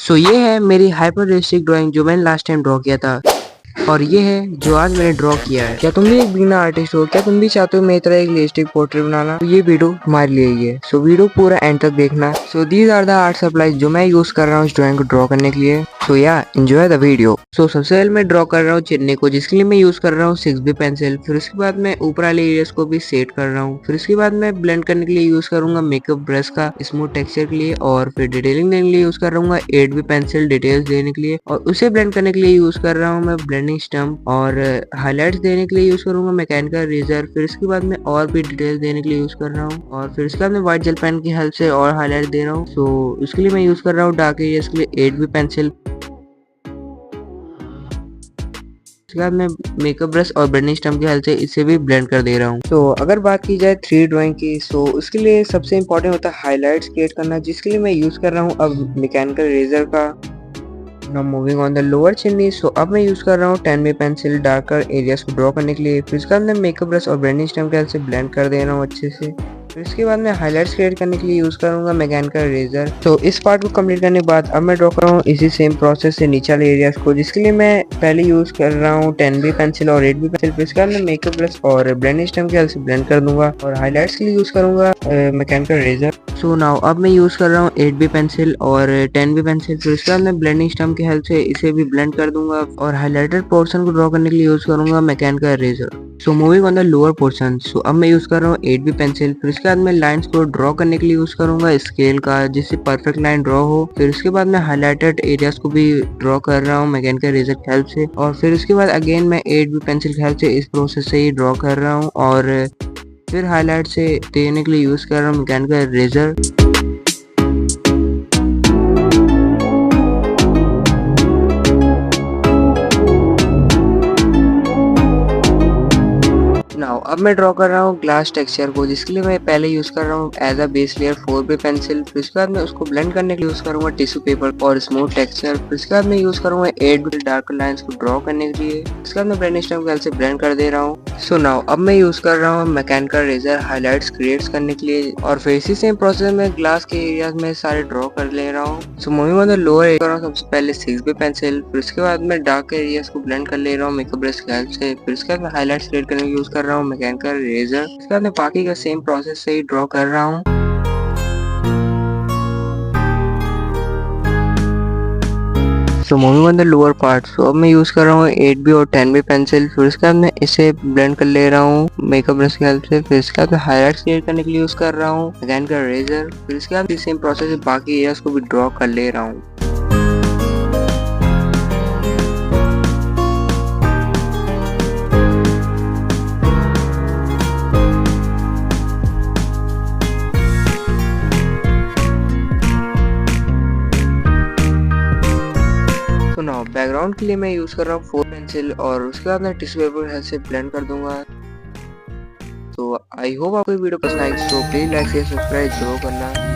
सो ये है मेरी हाइपर रियलिस्टिक ड्राइंग जो मैंने लास्ट टाइम ड्रॉ किया था, और ये है जो आज मैंने ड्रॉ किया है। क्या तुम भी एक बिगिनर आर्टिस्ट हो? क्या तुम भी चाहते हो मेरी तरह एक रियलिस्टिक पोर्ट्रेट बनाना? तो ये वीडियो तुम्हारे लिए ही है, सो वीडियो पूरा एंड तक देखना। So these are the art supplies जो मैं यूज कर रहा हूँ इस ड्राइंग को ड्रॉ करने के लिए। सो या एंजॉय द वीडियो। सो सबसे पहले मैं ड्रॉ कर रहा हूँ चिन्ने को, जिसके लिए मैं यूज कर रहा हूँ 6B पेंसिल। फिर उसके बाद मैं ऊपर वाले एरियाज को भी सेट कर रहा हूँ। फिर उसके बाद मैं ब्लेंड करने के लिए यूज करूंगा मेकअप ब्रश का स्मूथ टेक्सचर के लिए, और फिर डिटेलिंग देने के लिए यूज कर रहा हूँ 8B पेंसिल डिटेल्स देने के लिए, और उसे ब्लेंड करने के लिए यूज कर रहा हूँ मैं ब्लेंडिंग स्टम्प, और हाईलाइट्स देने के लिए यूज करूंगा मैकेनिकल इरेजर। फिर इसके बाद मैं और भी डिटेल्स देने के लिए यूज कर रहा हूँ, और फिर इसके बाद मैं व्हाइट जेल पेन की हेल्प से और हाईलाइट दे रहा हूँ। सो उसके लिए मैं यूज कर रहा हूँ डार्क एरियाज के लिए 8B पेंसिल। उसके बाद मैं मेकअप ब्रश और ब्लेंडिंग स्टम्प की हेल्प से इसे भी ब्लेंड कर दे रहा हूँ। तो अगर बात की जाए 3D ड्राइंग की, सो उसके लिए सबसे इंपॉर्टेंट होता है हाईलाइट्स क्रिएट करना, जिसके लिए मैं यूज कर रहा हूँ अब मैकेनिकल इरेजर का। Now moving on the lower chimney, so अब मैं यूज कर रहा हूँ 10B पेंसिल डार्कर एरियाज को ड्रॉ करने के लिए। फिर इसके बाद मैं मेकअप ब्रश और ब्लेंडिंग स्टम्प के हेल्प से ब्लेंड कर दे रहा हूँ अच्छे से। फिर इसके बाद मैं हाईलाइट्स क्रिएट करने के लिए यूज करूंगा मैकेनिकल इरेजर। तो इस पार्ट को कंप्लीट करने के बाद अब मैं ड्रॉ कर रहा हूँ इसी सेम प्रोसेस से नीचे वाले एरियाज को, जिसके लिए मैं पहले यूज कर रहा हूँ 10B पेंसिल और 8B पेंसिल। फिर इसके बाद मैं मेकअप ब्रश और ब्लेंडिंग स्टम्प के हेल्प से ब्लेंड कर दूंगा, और हाईलाइट्स के लिए यूज करूंगा मैकेनिकल इरेजर। सो नाउ अब मैं यूज कर रहा हूँ 8B पेंसिल और 10B पेंसिल। फिर इसके बाद मैं ब्लेंडिंग स्टम्प की हेल्प से इसे भी ब्लेंड कर दूंगा, और हाईलाइटेड पोर्शन को ड्रॉ करने के लिए यूज करूंगा mechanical eraser. So moving on the lower portion, so अब मैं यूज कर रहा हूँ 8B पेंसिल। फिर इसके बाद मैं लाइंस को ड्रॉ करने के लिए यूज करूंगा स्केल का, जिससे परफेक्ट लाइन ड्रॉ हो। फिर उसके बाद मैं हाईलाइटेड एरियाज को भी ड्रॉ कर रहा हूँ मैकेनिकल इरेजर की हेल्प से, और फिर उसके बाद अगेन मैं 8B पेंसिल की हेल्प से इस प्रोसेस से ही ड्रॉ कर रहा हूँ, और फिर हाईलाइट से देने के लिए यूज कर रहा हूँ मैकेनिकल इरेजर। नाउ अब मैं ड्रॉ कर रहा हूँ ग्लास टेक्सचर को, जिसके लिए मैं पहले यूज कर रहा हूँ as a base layer 4B pencil. फिर उसके बाद मैं उसको ब्लेंड करने के लिए यूज करूंगा टिश्यू पेपर और स्मूथ टेक्सचर। फिर उसके बाद मैं यूज करूंगा 8B डार्क लाइंस को ड्रॉ करने के लिए। उसके बाद मैं ब्लेंडिंग स्टम्प की हेल्प से ब्लेंड कर दे रहा हूँ। सो नाउ अब मैं यूज कर रहा हूँ मैकेनिकल इरेजर हाईलाइट्स क्रिएट करने के लिए, और फिर इसी सेम प्रोसेस में ग्लास के एरियाज में सारे ड्रॉ कर ले रहा हूँ। So moving on the lower area, सबसे पहले 6B पेंसिल। फिर उसके बाद मैं डार्क एरियाज को ब्लेंड कर ले रहा हूँ मेकअप ब्रश की हेल्प से। फिर उसके बाद मैं हाईलाइट्स क्रिएट करने के लिए यूज कर रहा हूँ मैकेनिकल इरेजर। इसके बाद मैं बाकी का सेम प्रोसेस से ही ड्रॉ कर रहा हूँ। So moving on the lower part, so अब मैं यूज कर रहा हूँ 8B और 10B पेंसिल। फिर उसके बाद मैं इसे ब्लेंड कर ले रहा हूँ मेकअप ब्रश की हेल्प से। फिर इसके बाद मैं हाईलाइट्स क्रिएट करने के लिए यूज कर रहा हूँ मैकेनिकल इरेजर। फिर इसके बाद सेम प्रोसेस से बाकी एरियाज को भी ड्रॉ कर ले रहा हूँ। तो नाउ बैकग्राउंड के लिए मैं यूज कर रहा हूँ 4 पेंसिल, और उसके बाद मैं टिश्यू पेपर हेल्प से ब्लेंड कर दूंगा। तो आई होप आपको वीडियो पसंद आएगी, तो प्लीज लाइक शेयर सब्सक्राइब जरूर करना।